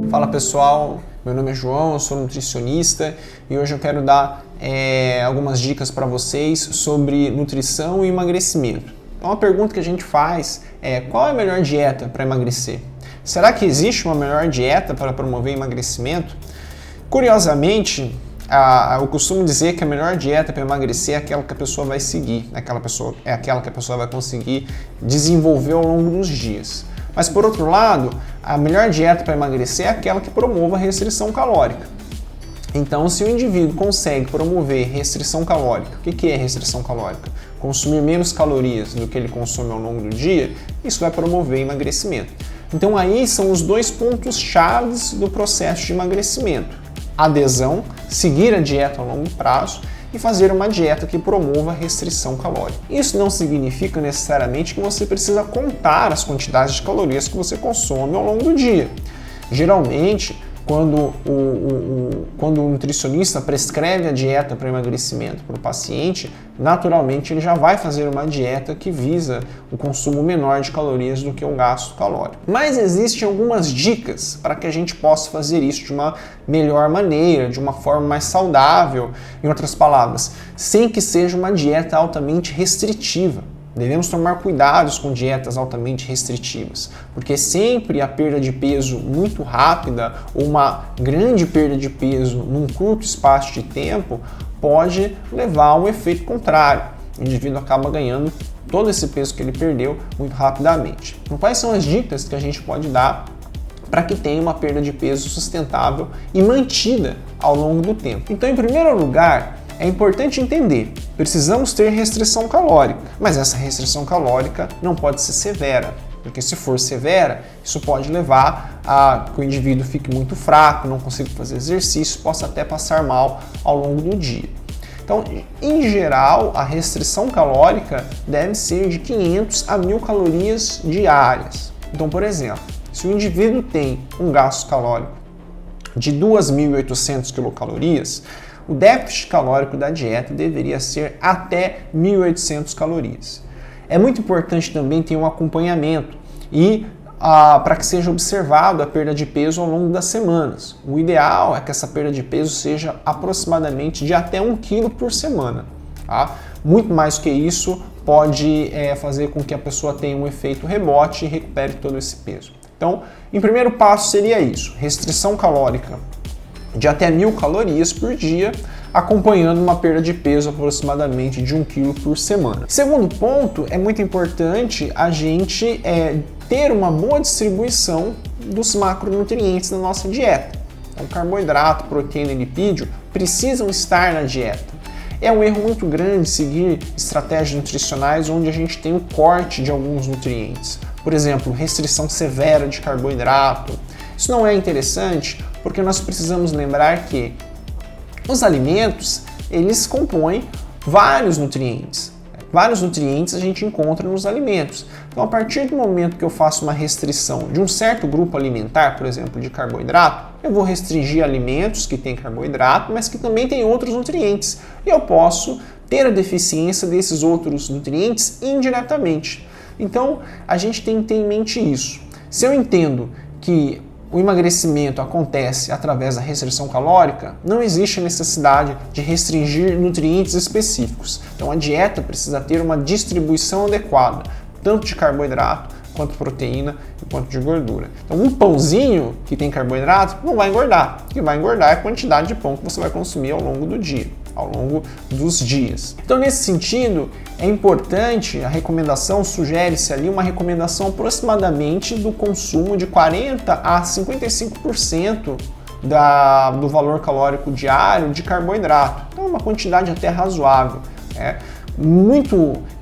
Fala pessoal, meu nome é João, eu sou nutricionista e hoje eu quero dar algumas dicas para vocês sobre nutrição e emagrecimento. Então a pergunta que a gente faz é: qual é a melhor dieta para emagrecer? Será que existe uma melhor dieta para promover emagrecimento? Curiosamente, eu costumo dizer que a melhor dieta para emagrecer é aquela que a pessoa vai seguir, é aquela que a pessoa vai conseguir desenvolver ao longo dos dias. Mas por outro lado, a melhor dieta para emagrecer é aquela que promova restrição calórica. Então, se o indivíduo consegue promover restrição calórica, o que é restrição calórica? Consumir menos calorias do que ele consome ao longo do dia, isso vai promover emagrecimento. Então aí são os dois pontos chaves do processo de emagrecimento: adesão, seguir a dieta a longo prazo, e fazer uma dieta que promova restrição calórica. Isso não significa necessariamente que você precisa contar as quantidades de calorias que você consome ao longo do dia. Geralmente, quando o nutricionista prescreve a dieta para emagrecimento para o paciente, naturalmente ele já vai fazer uma dieta que visa o consumo menor de calorias do que o gasto calórico. Mas existem algumas dicas para que a gente possa fazer isso de uma melhor maneira, de uma forma mais saudável, em outras palavras, sem que seja uma dieta altamente restritiva. Devemos tomar cuidados com dietas altamente restritivas, porque sempre a perda de peso muito rápida ou uma grande perda de peso num curto espaço de tempo pode levar a um efeito contrário. O indivíduo acaba ganhando todo esse peso que ele perdeu muito rapidamente. Então, quais são as dicas que a gente pode dar para que tenha uma perda de peso sustentável e mantida ao longo do tempo? Então, em primeiro lugar, é importante entender, precisamos ter restrição calórica, mas essa restrição calórica não pode ser severa, porque se for severa, isso pode levar a que o indivíduo fique muito fraco, não consiga fazer exercício, possa até passar mal ao longo do dia. Então, em geral, a restrição calórica deve ser de 500 a 1.000 calorias diárias. Então, por exemplo, se o indivíduo tem um gasto calórico de 2.800 quilocalorias, o déficit calórico da dieta deveria ser até 1.800 calorias. É muito importante também ter um acompanhamento e para que seja observado a perda de peso ao longo das semanas. O ideal é que essa perda de peso seja aproximadamente de até 1 kg por semana. Tá? Muito mais que isso pode fazer com que a pessoa tenha um efeito rebote e recupere todo esse peso. Então, em primeiro passo seria isso: restrição calórica de até 1.000 calorias por dia, acompanhando uma perda de peso aproximadamente de 1 kg por semana. Segundo ponto, é muito importante a gente ter uma boa distribuição dos macronutrientes na nossa dieta. Então, carboidrato, proteína e lipídio precisam estar na dieta. É um erro muito grande seguir estratégias nutricionais onde a gente tem o corte de alguns nutrientes. Por exemplo, restrição severa de carboidrato. Isso não é interessante porque nós precisamos lembrar que os alimentos, eles compõem vários nutrientes. Vários nutrientes a gente encontra nos alimentos. Então, a partir do momento que eu faço uma restrição de um certo grupo alimentar, por exemplo, de carboidrato, eu vou restringir alimentos que têm carboidrato, mas que também têm outros nutrientes. E eu posso ter a deficiência desses outros nutrientes indiretamente. Então, a gente tem que ter em mente isso. Se eu entendo que o emagrecimento acontece através da restrição calórica, não existe a necessidade de restringir nutrientes específicos. Então a dieta precisa ter uma distribuição adequada, tanto de carboidrato, quanto de proteína e quanto de gordura. Então um pãozinho que tem carboidrato não vai engordar. O que vai engordar é a quantidade de pão que você vai consumir ao longo do dia, ao longo dos dias. Então nesse sentido, é importante, a recomendação sugere-se ali uma recomendação aproximadamente do consumo de 40 a 55% do valor calórico diário de carboidrato. Então é uma quantidade até razoável.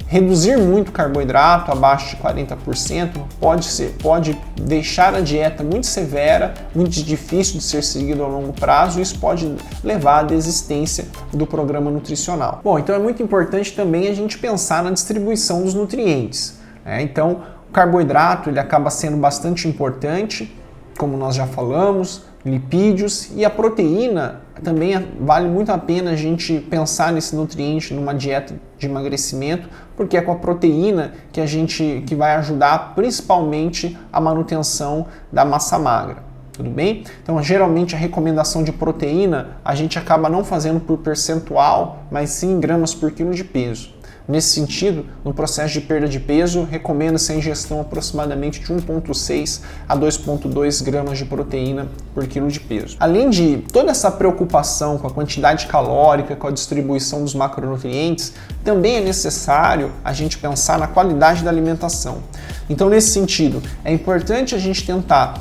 Reduzir muito carboidrato, abaixo de 40%, pode deixar a dieta muito severa, muito difícil de ser seguido a longo prazo, e isso pode levar à desistência do programa nutricional. Bom, então é muito importante também a gente pensar na distribuição dos nutrientes. Então, o carboidrato ele acaba sendo bastante importante, como nós já falamos, lipídios, e a proteína também vale muito a pena a gente pensar nesse nutriente numa dieta de emagrecimento, porque é com a proteína que vai ajudar principalmente a manutenção da massa magra. tudo bem? Então, geralmente a recomendação de proteína a gente acaba não fazendo por percentual, mas sim em gramas por quilo de peso. Nesse sentido, no processo de perda de peso, recomenda-se a ingestão aproximadamente de 1,6 a 2,2 gramas de proteína por quilo de peso. Além de toda essa preocupação com a quantidade calórica, com a distribuição dos macronutrientes, também é necessário a gente pensar na qualidade da alimentação. Então, nesse sentido, é importante a gente tentar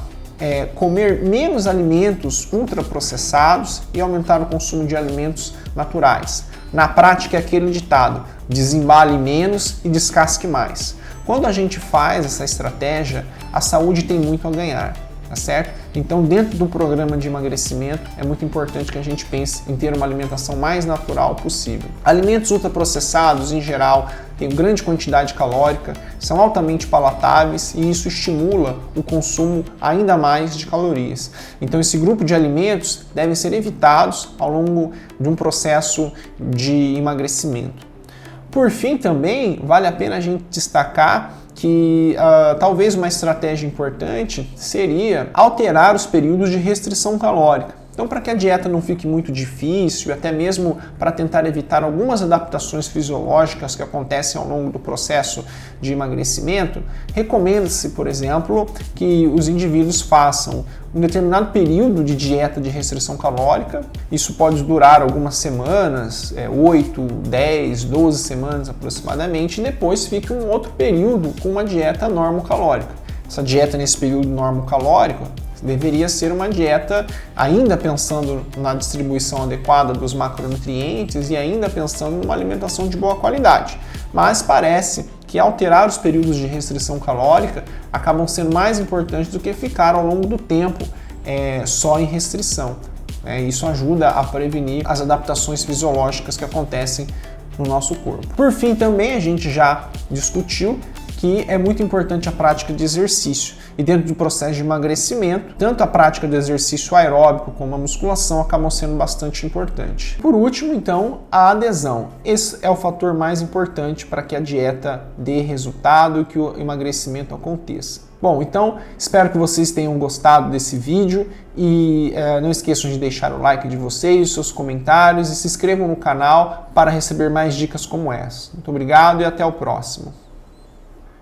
comer menos alimentos ultraprocessados e aumentar o consumo de alimentos naturais. Na prática é aquele ditado, desembale menos e descasque mais. Quando a gente faz essa estratégia, a saúde tem muito a ganhar, tá certo? Então, dentro do programa de emagrecimento, é muito importante que a gente pense em ter uma alimentação mais natural possível. Alimentos ultraprocessados, em geral, têm grande quantidade calórica, são altamente palatáveis e isso estimula o consumo ainda mais de calorias. Então, esse grupo de alimentos devem ser evitados ao longo de um processo de emagrecimento. Por fim, também, vale a pena a gente destacar que talvez uma estratégia importante seria alterar os períodos de restrição calórica. Então, para que a dieta não fique muito difícil, até mesmo para tentar evitar algumas adaptações fisiológicas que acontecem ao longo do processo de emagrecimento, recomenda-se, por exemplo, que os indivíduos façam um determinado período de dieta de restrição calórica. Isso pode durar algumas semanas, 8, 10, 12 semanas aproximadamente, e depois fique um outro período com uma dieta normocalórica. Essa dieta nesse período normocalórico deveria ser uma dieta ainda pensando na distribuição adequada dos macronutrientes e ainda pensando numa alimentação de boa qualidade. Mas parece que alterar os períodos de restrição calórica acabam sendo mais importantes do que ficar ao longo do tempo só em restrição. Isso ajuda a prevenir as adaptações fisiológicas que acontecem no nosso corpo. Por fim, também a gente já discutiu que é muito importante a prática de exercício. E dentro do processo de emagrecimento, tanto a prática do exercício aeróbico como a musculação acabam sendo bastante importantes. Por último, então, a adesão. Esse é o fator mais importante para que a dieta dê resultado e que o emagrecimento aconteça. Bom, então, espero que vocês tenham gostado desse vídeo e não esqueçam de deixar o like de vocês, os seus comentários e se inscrevam no canal para receber mais dicas como essa. Muito obrigado e até o próximo.